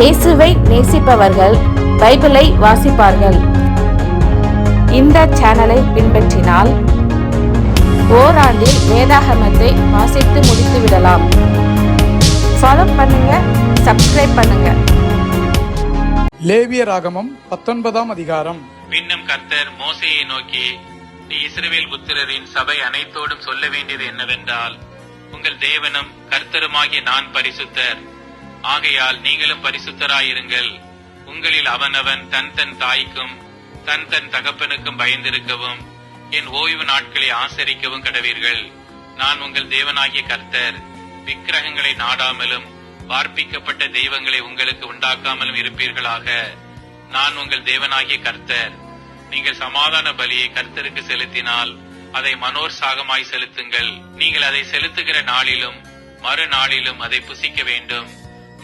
இயேசுவை நேசிப்பவர்கள் பைபிளை வாசிப்பார்கள். இந்த சேனலை பின்பற்றினால் ஓராண்டில் வேதாகமத்தை வாசித்து முடித்து விடலாம். ஃபாலோ பண்ணுங்க, சப்ஸ்கிரைப் பண்ணுங்க. லேவியராகமம் 19ஆம் அதிகாரம். பின்னும் கர்த்தர் மோசேயை நோக்கி, நீ இஸ்ரவேல் புத்திரரின் சபை அனைத்தோடும் சொல்ல வேண்டியது என்னவென்றால், உங்கள் தேவனும் கர்த்தருமாகிய நான் பரிசுத்தர், ஆகையால் நீங்களும் பரிசுத்தராயிருங்கள். உங்களில் அவனவன் தன் தன் தாய்க்கும் தன் தன் தகப்பனுக்கும் பயந்திருக்கவும் என் ஓய்வு நாட்களை ஆசரிக்கவும் கடவீர்கள். நான் உங்கள் தேவனாகிய கர்த்தர். விக்கிரகங்களை நாடாமலும் வார்ப்பிக்கப்பட்ட தெய்வங்களை உங்களுக்கு உண்டாக்காமலும் இருப்பீர்களாக. நான் உங்கள் தேவனாகிய கர்த்தர். நீங்கள் சமாதான பலியை கர்த்தருக்கு செலுத்தினால் அதை மனோற்சாகமாய் செலுத்துங்கள். நீங்கள் அதை செலுத்துகிற நாளிலும் மறுநாளிலும் அதை புசிக்க வேண்டும்.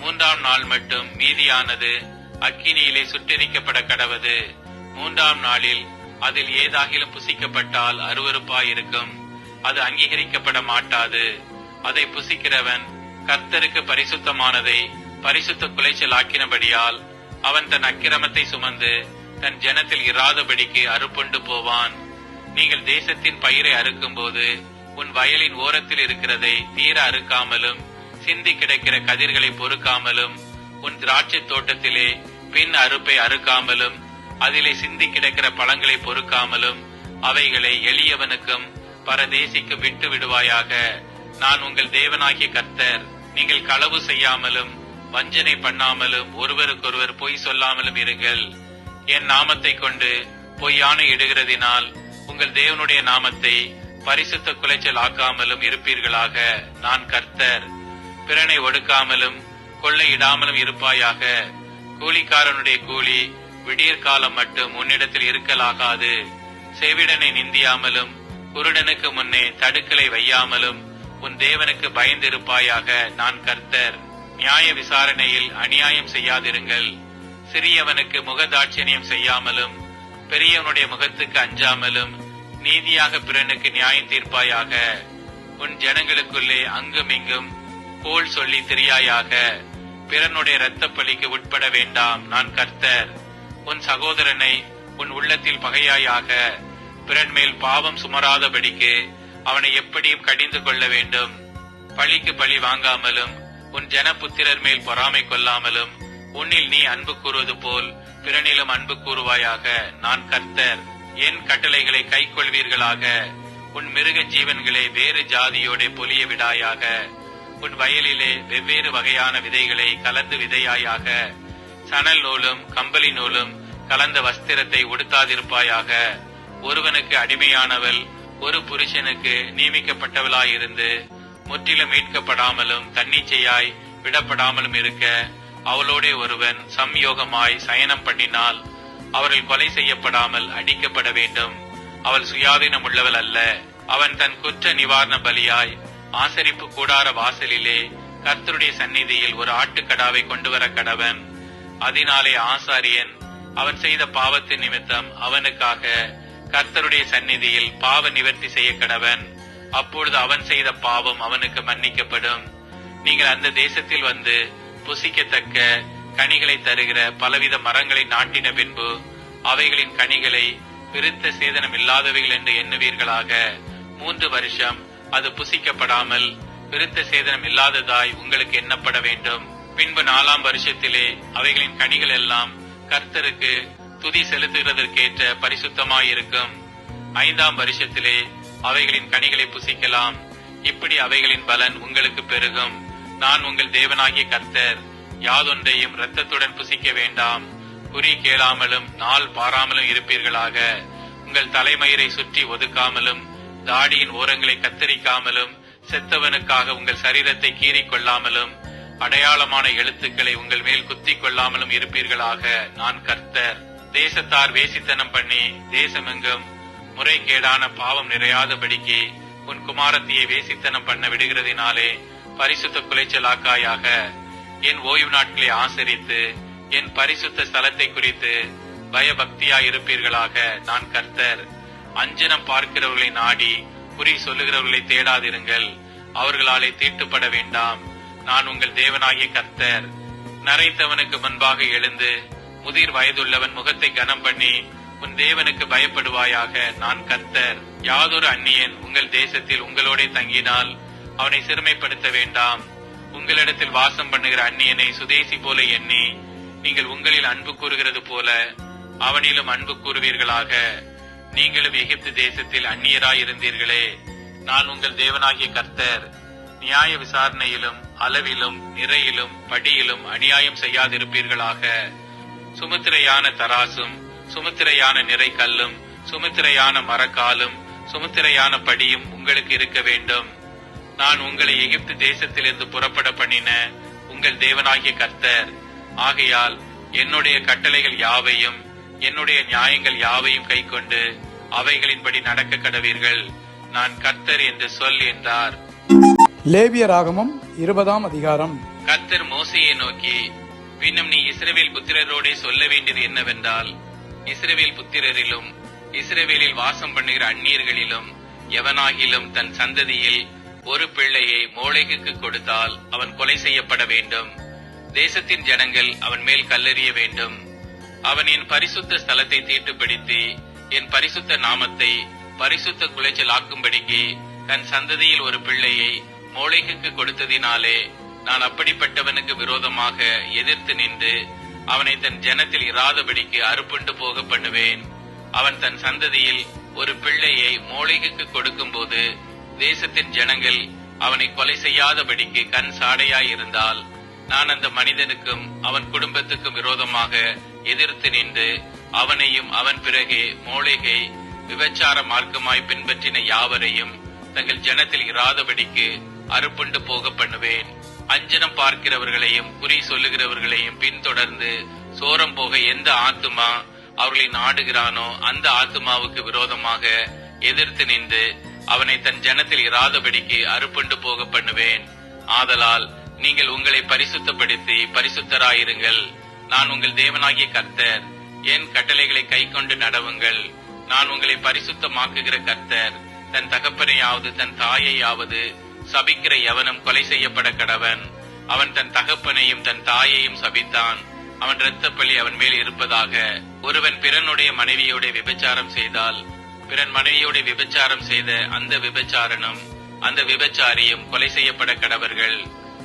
3ஆம் நாள் மட்டும் மீதியானது அக்கினியிலே சுட்டெரிக்கப்பட கடவது. 3ஆம் நாளில் அதில் ஏதாகிலும் புசிக்கப்பட்டால் அருவருப்பாயிருக்கும், அது அங்கீகரிக்கப்பட மாட்டாது. அதை புசிக்கிறவன் கர்த்தருக்கு பரிசுத்தமானதை பரிசுத்த குலைச்சலாக்கினபடியால் அவன் தன் அக்கிரமத்தை சுமந்து தன் ஜனத்தில் இராதபடிக்கு அறுப்புண்டு போவான். நீங்கள் தேசத்தின் பயிரை அறுக்கும் போது உன் வயலின் ஓரத்தில் இருக்கிறதை தீர அறுக்காமலும் சிந்தி கிடக்கிற கதிர்களை பொறுக்காமலும் உன் திராட்சை தோட்டத்திலே பின் அறுப்பை அறுக்காமலும் அதிலே சிந்தி கிடக்கிற பழங்களை பொறுக்காமலும் அவைகளை எளியவனுக்கும் பரதேசிக்கும் விட்டு விடுவாயாக. நான் உங்கள் தேவனாகிய கர்த்தர். நீங்கள் களவு செய்யாமலும் வஞ்சனை பண்ணாமலும் ஒருவருக்கொருவர் பொய் சொல்லாமலும் இருங்கள். என் நாமத்தை கொண்டு பொய்யான இடுகிறதினால் உங்கள் தேவனுடைய நாமத்தை பரிசுத்த குலைச்சல் ஆக்காமலும் இருப்பீர்களாக. நான் கர்த்தர். பிறனை ஒடுக்காமலும் கொள்ளையிடாமலும் இருப்பாயாக. கூலிக்காரனுடைய கூலி விடியற்காலம் மட்டும் உன்னிடத்தில் இருக்கலாகாது. செவிடனை நிந்தியாமலும் குருடனுக்கு முன்னே தடுக்கலை வையாமலும் உன் தேவனுக்கு பயந்திருப்பாயாக. நான் கர்த்தர். நியாய விசாரணையில் அநியாயம் செய்யாதிருங்கள். சிறியவனுக்கு முகதாட்சணியம் செய்யாமலும் பெரியவனுடைய முகத்துக்கு அஞ்சாமலும் நீதியாக பிறனுக்கு நியாயம் தீர்ப்பாயாக. உன் ஜனங்களுக்குள்ளே அங்கும் இங்கும் கோள் சொல்லி திரியாயாக. பிறனுடைய இரத்த பலிக்கு உட்பட வேண்டாம். நான் கர்த்தர். உன் சகோதரனை உன் உள்ளத்தில் பகையாயாக. பிறன் மேல் பாவம் சுமராதபடிக்கு அவனை எப்படியும் கடிந்து கொள்ள வேண்டும். பழிக்கு பழி வாங்காமலும் உன் ஜனபுத்திரர் மேல் பொறாமை கொள்ளாமலும் உன்னில் நீ அன்பு கூறுவது போல் பிறனிலும் அன்பு கூறுவாயாக. நான் கர்த்தர். என் கட்டளைகளை கை கொள்வீர்களாக. உன் மிருக ஜீவன்களை வேறு ஜாதியோட பொலிய விடாயாக. உன் வயலிலே வெவ்வேறு வகையான விதைகளை கலந்து விதையாயாக. சணல் நூலும் கம்பளி நூலும் கலந்த வஸ்திரத்தை உடுத்தாதிருப்பாயாக. ஒருவனுக்கு அடிமையானவள் ஒரு புருஷனுக்கு நியமிக்கப்பட்டவளாயிருந்து முற்றிலும் மீட்கப்படாமலும் தன்னிச்சையாய் விடப்படாமலும் இருக்க அவளோட ஒருவன் சம்யோகமாய் சயனம் பண்ணினால் அவர்கள் கொலை செய்யப்படாமல் அடிக்கப்பட வேண்டும். அவள் சுயாதீனம் உள்ளவள் அல்ல. அவன் தன் குற்ற நிவாரண பலியாய் ஆசரிப்பு கூடார வாசலிலே கர்த்தருடைய சந்நிதியில் ஒரு ஆட்டுக்கடாவை கொண்டு வர கடவன். அதனாலே ஆசாரியன் அவன் செய்த பாவத்தின் நிமித்தம் அவனுக்காக கர்த்தருடைய சந்நிதியில் பாவ நிவர்த்தி செய்ய கடவன். அப்பொழுது அவன் செய்த பாவம் அவனுக்கு மன்னிக்கப்படும். நீங்கள் அந்த தேசத்தில் வந்து புசிக்கத்தக்க கனிகளை தருகிற பலவித மரங்களை நாட்டின பின்பு அவைகளின் கனிகளை விருத்த சேதனம் இல்லாதவைகள் என்று எண்ணுவீர்களாக. 3 வருஷம் அது புசிக்கப்படாமல் விருத்த சேதனம் இல்லாததாய் உங்களுக்கு எண்ணப்பட வேண்டும். பின்பு 4ஆம் வருஷத்திலே அவைகளின் கனிகள் எல்லாம் கர்த்தருக்கு துதி செலுத்துகிறதற்கேற்ற பரிசுத்தமாயிருக்கும். 5ஆம் வருஷத்திலே அவைகளின் கனிகளை புசிக்கலாம். இப்படி அவைகளின் பலன் உங்களுக்கு பெருகும். நான் உங்கள் தேவனாகிய கர்த்தர். யாதொன்றையும் இரத்தத்துடன் புசிக்க வேண்டாம். குறி கேளாமலும் நாள் பாராமலும் இருப்பீர்களாக. உங்கள் தலைமயிரை சுற்றி ஒதுக்காமலும் தாடியின் ஓரங்களை கத்தரிக்காமலும் செத்தவனுக்காக உங்கள் சரீரத்தை கீறிக் கொள்ளாமலும் அடையாளமான எழுத்துக்களை உங்கள் மேல் குத்திக் கொள்ளாமலும் இருப்பீர்களாக. நான் கர்த்தர். தேசத்தார் வேசித்தனம் பண்ணி தேசமெங்கும் முறைகேடான பாவம் நிறையாதபடிக்கு உன் குமாரத்தியை வேசித்தனம் பண்ண விடுகிறதினாலே பரிசுத்த குலைச்சலாக்காயாக. என் ஓய்வு நாட்களை ஆசரித்து என் பரிசுத்த ஸ்தலத்தை குறித்து பயபக்தியாயிருப்பீர்களாக. நான் கர்த்தர். அஞ்சனம் பார்க்கிறவர்களை நாடி குறி சொல்லுகிறவர்களை தேடாதிருங்கள். அவர்களாலே தீட்டுப்பட வேண்டாம். நான் உங்கள் தேவனாகிய கர்த்தர். நரைத்தவனுக்கு முன்பாக எழுந்து முதிர் வயதுள்ளவன் முகத்தை கனம் பண்ணி உன் தேவனுக்கு பயப்படுவாயாக. நான் கர்த்தர். யாதொரு அந்நியன் உங்கள் தேசத்தில் உங்களோட தங்கினால் அவனை சிறுமைப்படுத்த வேண்டாம். உங்களிடத்தில் வாசம் பண்ணுகிற அந்நியனை சுதேசி போல எண்ணி நீங்கள் உங்களில் அன்பு கூறுகிறது போல அவனிலும் அன்பு கூறுவீர்களாக. நீங்களும் எகிப்து தேசத்தில் அந்நியராயிருந்தீர்களே. நான் உங்கள் தேவனாகிய கர்த்தர். நியாய விசாரணையிலும் அளவிலும் நிறையிலும் படியிலும் அநியாயம் செய்யாதிருப்பீர்களாக. சுமுத்திரையான தராசும் சுமுத்திரையான நிறை கல்லும் சுமுத்திரையான மரக்காலும் சுமுத்திரையான படியும் உங்களுக்கு இருக்க வேண்டும். நான் உங்களை எகிப்து தேசத்திலிருந்து புறப்பட பண்ணின உங்கள் தேவனாகிய கர்த்தர். ஆகையால் என்னுடைய கட்டளைகள் யாவையும் என்னுடைய நியாயங்கள் யாவையும் கைக்கொண்டு அவைகளின்படி நடக்க கடவீர்கள். நான் கர்த்தர் என்று சொல் என்றார். லேவியராகமம் 20ஆம் அதிகாரம். கர்த்தர் மோசேயை நோக்கி, பின்னும் நீ இஸ்ரவேல் புத்திரரோடே சொல்ல வேண்டியது என்னவென்றால், இஸ்ரவேல் புத்திரரிலும் இஸ்ரவேலில் வாசம் பண்ணுகிற அந்நியர்களிலும் எவனாகிலும் தன் சந்ததியில் ஒரு பிள்ளையை மோளேகுக்கு கொடுத்தால் அவன் கொலை செய்யப்பட வேண்டும். தேசத்தின் ஜனங்கள் அவன் மேல் கல்லெறிய வேண்டும். அவன் என் பரிசுத்த ஸ்தலத்தை தீட்டுப்படுத்தி என் பரிசுத்த நாமத்தை பரிசுத்த குலைச்சலாக்கும்படிக்கு தன் சந்ததியில் ஒரு பிள்ளையை மோளேகுக்கு கொடுத்ததினாலே நான் அப்படிப்பட்டவனுக்கு விரோதமாக எதிர்த்து நின்று அவனை தன் ஜனத்தில் இராதபடிக்கு அறுப்புண்டு போக பண்ணுவேன். அவன் தன் சந்ததியில் ஒரு பிள்ளையை மோளேகுக்கு கொடுக்கும் போது தேசத்தின் ஜனங்கள் அவனை கொலை செய்யாதபடிக்கு கண் சாடையாயிருந்தால் நான் அந்த மனிதனுக்கும் அவன் குடும்பத்துக்கும் விரோதமாக எதிர்த்து நின்று அவனையும் அவன் பிறகே மோளேகை விபச்சார மார்க்கமாய் பின்பற்றின யாவரையும் தங்கள் ஜனத்தில் இராதபடிக்கு அறுப்புண்டு போக பண்ணுவேன். அஞ்சனம் பார்க்கிறவர்களையும் குறி சொல்லுகிறவர்களையும் பின்தொடர்ந்து சோரம் போக எந்த ஆத்துமா அவர்களை நாடுகிறானோ அந்த ஆத்துமாவுக்கு விரோதமாக எதிர்த்து நின்று அவனை தன் ஜனத்தில் இராதபடிக்கு அறுப்புண்டு போக பண்ணுவேன். ஆதலால் நீங்கள் உங்களை பரிசுத்தப்படுத்தி பரிசுத்தராயிருங்கள். நான் உங்கள் தேவனாகிய கர்த்தர். என் கட்டளைகளை கைக்கொண்டு நடவுங்கள். நான் உங்களை பரிசுத்தமாக்குகிற கர்த்தர். தன் தகப்பனையாவது தன் தாயையாவது சபிக்கிற எவனும் கொலை செய்யப்பட கடவன். அவன் தன் தகப்பனையும் தன் தாயையும் சபித்தான். அவன் இரத்தப்பழி அவன் மேல் இருப்பதாக. ஒருவன் பிறனுடைய மனைவியோட விபச்சாரம் செய்தால் பிறன் மனைவியோட விபச்சாரம் செய்த அந்த விபச்சாரனும் அந்த விபச்சாரியும் கொலை செய்யப்பட கடவர்கள்.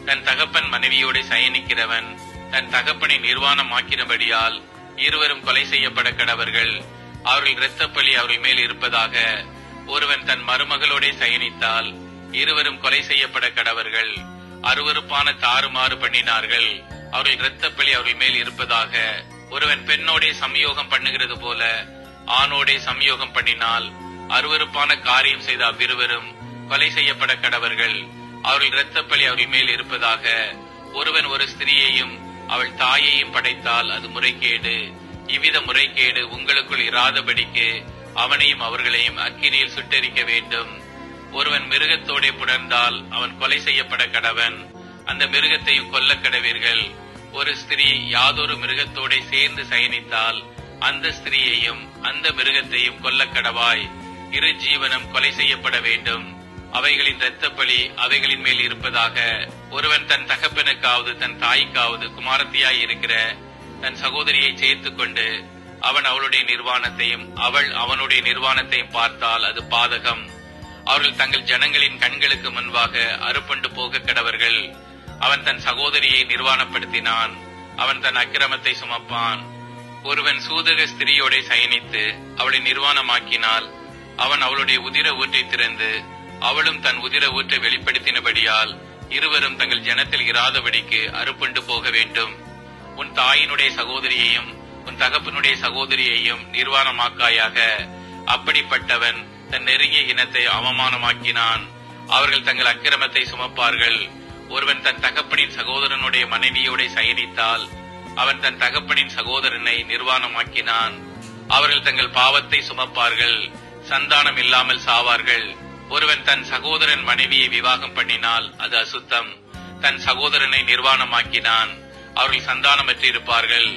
தன் தகப்பன் மனைவியோட சயனிக்கிறவன் தன் தகப்பனை நிர்வாணமாக்கினபடியால் இருவரும் கொலை செய்யப்பட கடவர்கள். அவர்கள் இரத்தப்பழி அவர்கள் மேல் இருப்பதாக. ஒருவன் தன் மருமகளோட சயனித்தால் இருவரும் கொலை செய்யப்பட கடவர்கள். அருவருப்பான தாறுமாறு பண்ணினார்கள். அவர்கள் இரத்தப்பழி அவர்கள் மேல் இருப்பதாக. ஒருவன் பெண்ணோடே சம்யோகம் பண்ணுகிறது போல ஆணோடே சம்யோகம் பண்ணினால் அருவருப்பான காரியம் செய்த அவ்விருவரும் கொலை செய்யப்பட கடவர்கள். அவர்கள் இரத்தப்பழி அவர்கள் மேல் இருப்பதாக. ஒருவன் ஒரு ஸ்திரீயையும் அவள் தாயையும் படைத்தால் அது முறைகேடு. இவ்வித முறைகேடு உங்களுக்குள் இராதபடிக்கு அவனையும் அவர்களையும் அக்கினியில் சுட்டெரிக்க வேண்டும். ஒருவன் மிருகத்தோடே புணர்ந்தால் அவன் கொலை செய்யப்பட கடவன். அந்த மிருகத்தையும் கொல்ல கடவீர்கள். ஒரு ஸ்திரீ யாதொரு மிருகத்தோட சேர்ந்து சயனித்தால் அந்த ஸ்திரீயையும் அந்த மிருகத்தையும் கொல்ல கடவாய். இரு ஜீவனும் கொலை செய்யப்பட வேண்டும். அவைகளின் இரத்தப்பழி அவைகளின் மேல் இருப்பதாக. ஒருவன் தன் தகப்பனுக்காவது தன் தாய்க்காவது குமாரத்தியாய் இருக்கிற தன் சகோதரியை சேர்த்துக் கொண்டு அவன் அவளுடைய நிர்வாணத்தையும் அவள் அவனுடைய நிர்வாணத்தையும் பார்த்தால் அது பாதகம். அவர்கள் தங்கள் ஜனங்களின் கண்களுக்கு முன்பாக அறுப்புண்டு போக கடவர்கள். அவன் தன் சகோதரியை நிர்வாணப்படுத்தினான். அவன் தன் அக்கிரமத்தை சுமப்பான். ஒருவன் சூதக ஸ்திரியோட சயனித்து அவளை நிர்வாணமாக்கினால் அவன் அவளுடைய உதிர ஊற்றை திறந்து அவளும் தன் உதிர ஊற்றை வெளிப்படுத்தினபடியால் இருவரும் தங்கள் ஜனத்தில் இராதபடிக்கு அறுப்புண்டு போக வேண்டும். உன் தாயினுடைய சகோதரியையும் உன் தகப்பனுடைய சகோதரியையும் நிர்வாணமாக்காயாக. அப்படிப்பட்டவன் தன் நெருங்கிய இனத்தை அவமானமாக்கினான். அவர்கள் தங்கள் அக்கிரமத்தை சுமப்பார்கள். ஒருவன் தன் தகப்பனின் சகோதரனுடைய மனைவியோட சயனித்தால் அவன் தன் தகப்பனின் சகோதரனை நிர்வாணமாக்கினான். அவர்கள் தங்கள் பாவத்தை சுமப்பார்கள். சந்தானம் இல்லாமல் சாவார்கள். ஒருவன் தன் சகோதரன் மனைவியை விவாகம் பண்ணினால் அது அசுத்தம். தன் சகோதரனை நிர்வாணமாக்கினான். அவர்கள் சந்தானமற்றிருப்பார்கள்.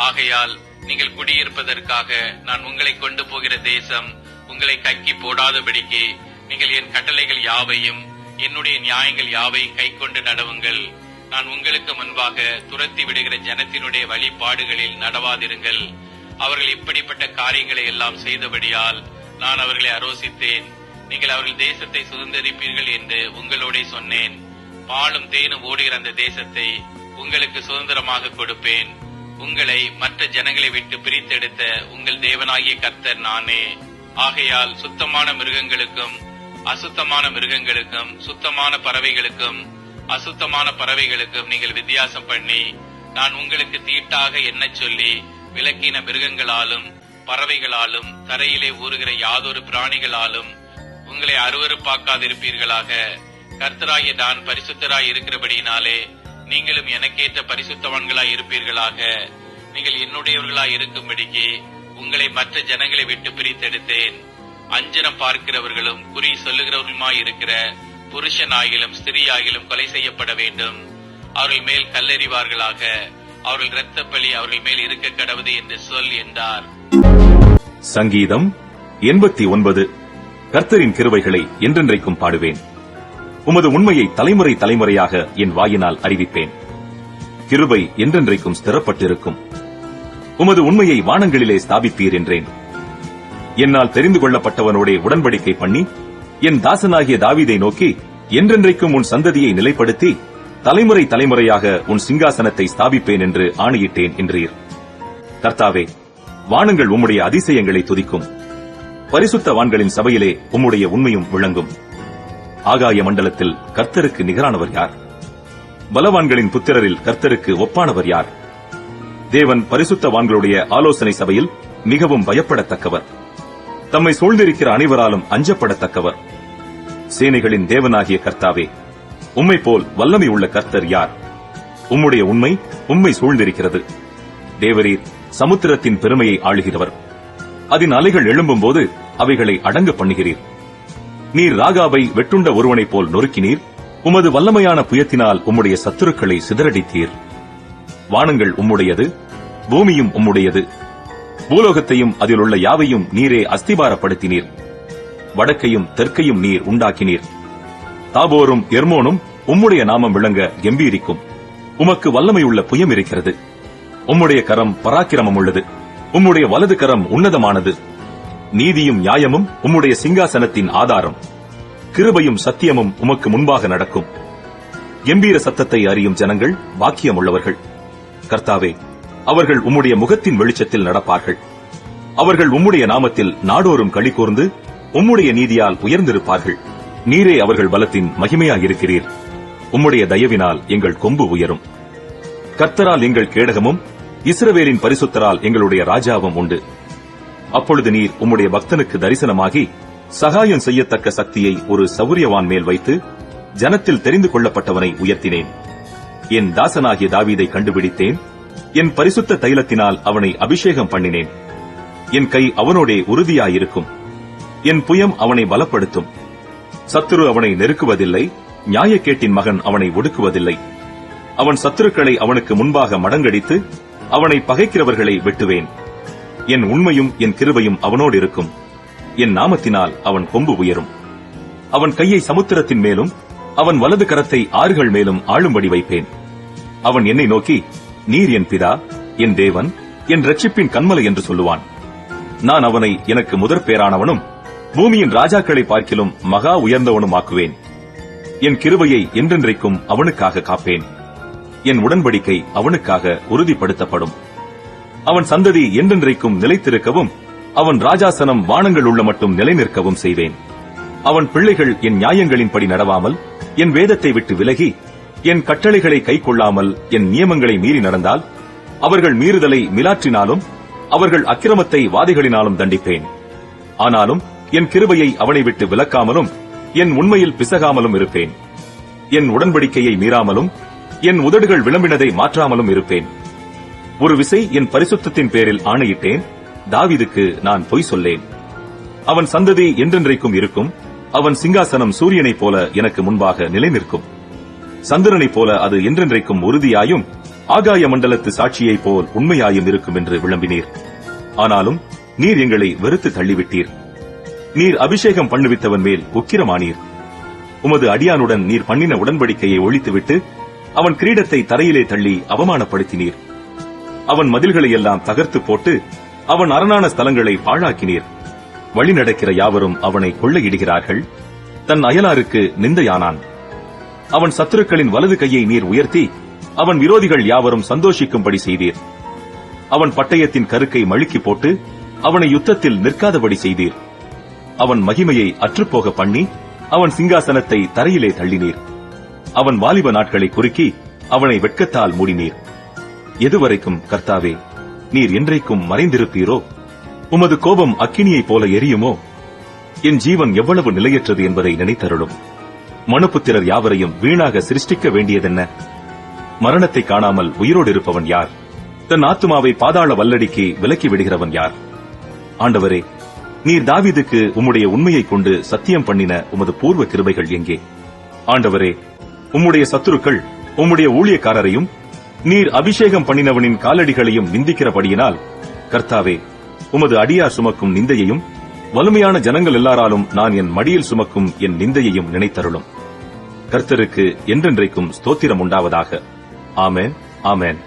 ஆகையால் நீங்கள் குடியிருப்பதற்காக நான் உங்களை கொண்டு போகிற தேசம் உங்களை கக்கி போடாதபடிக்கு நீங்கள் என் கட்டளைகள் யாவையும் என்னுடைய நியாயங்கள் யாவையும் கைக்கொண்டு நடவுங்கள். நான் உங்களுக்கு முன்பாக துரத்தி விடுகிற ஜனத்தினுடைய வழிபாடுகளில் நடவாதிருங்கள். அவர்கள் இப்படிப்பட்ட காரியங்களை எல்லாம் செய்தபடியால் நான் அவர்களை அரோசித்தேன். நீங்கள் அவர்கள் தேசத்தை சுதந்திரிப்பீர்கள் என்று உங்களோட சொன்னேன். பாலும் தேனும் ஓடுகிற அந்த தேசத்தை உங்களுக்கு சுதந்திரமாக கொடுப்பேன். உங்களை மற்ற ஜனங்களை விட்டு பிரித்தெடுத்த உங்கள் தேவனாகிய கர்த்தர் நானே. ஆகையால் சுத்தமான மிருகங்களுக்கும் அசுத்தமான மிருகங்களுக்கும், சுத்தமான பறவைகளுக்கும் அசுத்தமான பறவைகளுக்கும் நீங்கள் வித்தியாசம் பண்ணி, நான் உங்களுக்கு தீட்டாக எண்ணச் சொல்லி விலக்கின மிருகங்களாலும் பறவைகளாலும் தரையிலே ஊறுகிற யாதொரு பிராணிகளாலும் உங்களை அருவருப்பாக்காதிருப்பீர்களாக. கர்த்தராகிய நான் பரிசுத்தராய் இருக்கிறபடியினாலே நீங்களும் எனக்கேற்ற பரிசுத்தவான்களாய் இருப்பீர்களாக. நீங்கள் என்னுடையவர்களாய் இருக்கும்படிக்கு உங்களை மற்ற ஜனங்களை விட்டு பிரித்தெடுத்தேன். அஞ்சனம் பார்க்கிறவர்களும் குறி சொல்லுகிறவர்களுமாய் இருக்கிற புருஷனாகிலும் ஸ்திரீயாகிலும் கொலை செய்யப்பட வேண்டும். அவர்கள் மேல் கல்லெறிவார்களாக. அவர்கள் இரத்த பலி அவர்கள் மேல் இருக்க கடவுது என்று சொல் என்றார். சங்கீதம் 89. கர்த்தரின் கிருபைகளை என்றென்றைக்கும் பாடுவேன். உமது உண்மையை தலைமுறை தலைமுறையாக என் வாயினால் அறிவிப்பேன். கிருபை என்றென்றைக்கும் ஸ்திரப்பட்டிருக்கும். உமது உண்மையை வானங்களிலே ஸ்தாபிப்பீர் என்றேன். என்னால் தெரிந்து கொள்ளப்பட்டவனோடே உடன்படிக்கை பண்ணி என் தாசனாகிய தாவீதை நோக்கி, என்றென்றைக்கும் உன் சந்ததியை நிலைப்படுத்தி தலைமுறை தலைமுறையாக உன் சிங்காசனத்தை ஸ்தாபிப்பேன் என்று ஆணையிட்டேன் என்றீர். கர்த்தாவே, வானங்கள் உம்முடைய அதிசயங்களை துதிக்கும். பரிசுத்தவான்களின் சபையிலே உம்முடைய உண்மையும் விளங்கும். ஆகாய மண்டலத்தில் கர்த்தருக்கு நிகரானவர் யார்? பலவான்களின் புத்திரரில் கர்த்தருக்கு ஒப்பானவர் யார்? தேவன் பரிசுத்தவான்களுடைய ஆலோசனை சபையில் மிகவும் பயப்படத்தக்கவர். தம்மை சூழ்ந்திருக்கிற அனைவராலும் அஞ்சப்படத்தக்கவர். சேனைகளின் தேவனாகிய கர்த்தாவே, உம்மை போல் வல்லமை உள்ள கர்த்தர் யார்? உம்முடைய உண்மை உம்மை சூழ்ந்திருக்கிறது. தேவரீர் சமுத்திரத்தின் பெருமையை ஆளுகிறவர். அதன் அலைகள் எழும்பும்போது அவைகளை அடங்க பண்ணுகிறீர். நீர் ராகாபை வெட்டுண்ட ஒருவனைப் போல் நொறுக்கினீர். உமது வல்லமையான புயத்தினால் உம்முடைய சத்துருக்களை சிதறடித்தீர். வானங்கள் உம்முடையது, பூமியும் உம்முடையது. பூலோகத்தையும் அதில் உள்ள யாவையும் நீரே அஸ்திபாரப்படுத்தினீர். வடக்கையும் தெற்கையும் நீர் உண்டாக்கினீர். தாபோரும் எர்மோனும் உம்முடைய நாமம் விளங்க கெம்பீரிக்கும். உமக்கு வல்லமையுள்ள புயம் இருக்கிறது. உம்முடைய கரம் பராக்கிரமம் உள்ளது. உம்முடைய வலது கரம் உன்னதமானது. நீதியும் நியாயமும் உம்முடைய சிங்காசனத்தின் ஆதாரம். கிருபையும் சத்தியமும் உமக்கு முன்பாக நடக்கும். கெம்பீர சத்தத்தை அறியும் ஜனங்கள் பாக்கியம் உள்ளவர்கள். கர்த்தாவே, அவர்கள் உம்முடைய முகத்தின் வெளிச்சத்தில் நடப்பார்கள். அவர்கள் உம்முடைய நாமத்தில் நாடோறும் களி கூர்ந்து உம்முடைய நீதியால் உயர்ந்திருப்பார்கள். நீரே அவர்கள் பலத்தின் மகிமையாயிருக்கிறீர். உம்முடைய தயவினால் எங்கள் கொம்பு உயரும். கர்த்தரால் எங்கள் கேடகமும் இஸ்ரவேலின் பரிசுத்தரால் எங்களுடைய ராஜாவும் உண்டு. அப்பொழுது நீர் உம்முடைய பக்தனுக்கு தரிசனமாகி சகாயம் செய்யத்தக்க சக்தியை ஒரு சௌரியவான் மேல் வைத்து ஜனத்தில் தெரிந்து கொள்ளப்பட்டவனை உயர்த்தினேன். என் தாசனாகிய தாவீதை கண்டுபிடித்தேன். என் பரிசுத்த தைலத்தினால் அவனை அபிஷேகம் பண்ணினேன். என் கை அவனோடே உறுதியாயிருக்கும். என் புயம் அவனை பலப்படுத்தும். சத்துரு அவனை நெருக்குவதில்லை. நியாயக்கேட்டின் மகன் அவனை ஒடுக்குவதில்லை. அவன் சத்துருக்களை அவனுக்கு முன்பாக மடங்கடித்து அவனை பகைக்கிறவர்களை வெட்டுவேன். என் உண்மையும் என் கிருபையும் அவனோடு இருக்கும். என் நாமத்தினால் அவன் கொம்பு உயரும். அவன் கையை சமுத்திரத்தின் மேலும் அவன் வலது கரத்தை ஆறுகள் மேலும் ஆளும்படி வைப்பேன். அவன் என்னை நோக்கி, நீர் என் பிதா, என் தேவன், என் இரட்சிப்பின் கன்மலை என்று சொல்லுவான். நான் அவனை எனக்கு முதற் பேரானவனும் பூமியின் ராஜாக்களை பார்க்கிலும் மகா உயர்ந்தவனும் ஆக்குவேன். என் கிருபையை என்றென்றைக்கும் அவனுக்காக காப்பேன். என் உடன்படிக்கை அவனுக்காக உறுதிப்படுத்தப்படும். அவன் சந்ததி என்றென்றைக்கும் நிலைத்திருக்கவும் அவன் ராஜாசனம் வானங்கள் உள்ள மட்டும் நிலை நிற்கவும் செய்வேன். அவன் பிள்ளைகள் என் நியாயங்களின்படி நடவாமல் என் வேதத்தை விட்டு விலகி என் கட்டளைகளை கைக்கொள்ளாமல் என் நியமங்களை மீறி நடந்தால் அவர்கள் மீறுதலை மிலாற்றினாலும் அவர்கள் அக்கிரமத்தை வாதைகளினாலும் தண்டிப்பேன். ஆனாலும் என் கிருபையை அவனை விட்டு விலக்காமலும் என் உண்மையில் பிசகாமலும் இருப்பேன். என் உடன்படிக்கையை மீறாமலும் என் உதடுகள் விளம்பினதை மாற்றாமலும் இருப்பேன். ஒரு விசை என் பரிசுத்தத்தின் பேரில் ஆணையிட்டேன். தாவீதுக்கு நான் பொய் சொல்லேன். அவன் சந்ததி என்றென்றைக்கும் இருக்கும். அவன் சிங்காசனம் சூரியனைப் போல எனக்கு முன்பாக நிலை நிற்கும். சந்திரனைப் போல அது என்றென்றைக்கும் உறுதியாயும் ஆகாய மண்டலத்து சாட்சியைப் போல் உண்மையாயும் இருக்கும் என்று விளம்பினீர். ஆனாலும் நீர் எங்களை வெறுத்து தள்ளிவிட்டீர். நீர் அபிஷேகம் பண்ணுவித்தவன் மேல் உக்கிரமானீர். உமது அடியானுடன் நீர் பண்ணின உடன்படிக்கையை ஒழித்துவிட்டு அவன் கிரீடத்தை தரையிலே தள்ளி அவமானப்படுத்தினீர். அவன் மதில்களை எல்லாம் தகர்த்து போட்டு அவன் அரணான ஸ்தலங்களை பாழாக்கினீர். வழி நடக்கிற யாவரும் அவனை கொள்ளையிடுகிறார்கள். தன் அயலாருக்கு நிந்தையானான். அவன் சத்துருக்களின் வலது கையை நீர் உயர்த்தி அவன் விரோதிகள் யாவரும் சந்தோஷிக்கும்படி செய்தீர். அவன் பட்டயத்தின் கருக்கை மழுக்கி போட்டு அவனை யுத்தத்தில் நிற்காதபடி செய்தீர். அவன் மகிமையை அற்றுப்போக பண்ணி அவன் சிங்காசனத்தை தரையிலே தள்ளினீர். அவன் வாலிப நாட்களை குறுக்கி அவனை வெட்கத்தால் மூடினீர். எதுவரைக்கும் கர்த்தாவே நீர் என்றைக்கும் மறைந்திருப்பீரோ? உமது கோபம் அக்கினியைப் போல எரியுமோ? என் ஜீவன் எவ்வளவு நிலையற்றது என்பதை நினைத்தருளும். மனுப்புத்திரர் யாவரையும் வீணாக சிருஷ்டிக்க வேண்டியதென்ன? மரணத்தை காணாமல் உயிரோடு இருப்பவன் யார்? தன் ஆத்துமாவை பாதாள வல்லடிக்கு விலக்கி விடுகிறவன் யார்? ஆண்டவரே, நீர் தாவீதுக்கு உம்முடைய உண்மையைக் கொண்டு சத்தியம் பண்ணின உமது பூர்வ கிருபைகள் எங்கே? ஆண்டவரே, உம்முடைய சத்துருக்கள் உம்முடைய ஊழியக்காரரையும் நீர் அபிஷேகம் பண்ணினவனின் காலடிகளையும் நிந்திக்கிறபடியினால், கர்த்தாவே, உமது அடியார் சுமக்கும் நிந்தையையும் வலிமையான ஜனங்கள் எல்லாராலும் நான் என் மடியில் சுமக்கும் என் நிந்தையையும் நினைத்தருளும். கர்த்தருக்கு என்றென்றைக்கும் ஸ்தோத்திரம் உண்டாவதாக. ஆமென், ஆமென்.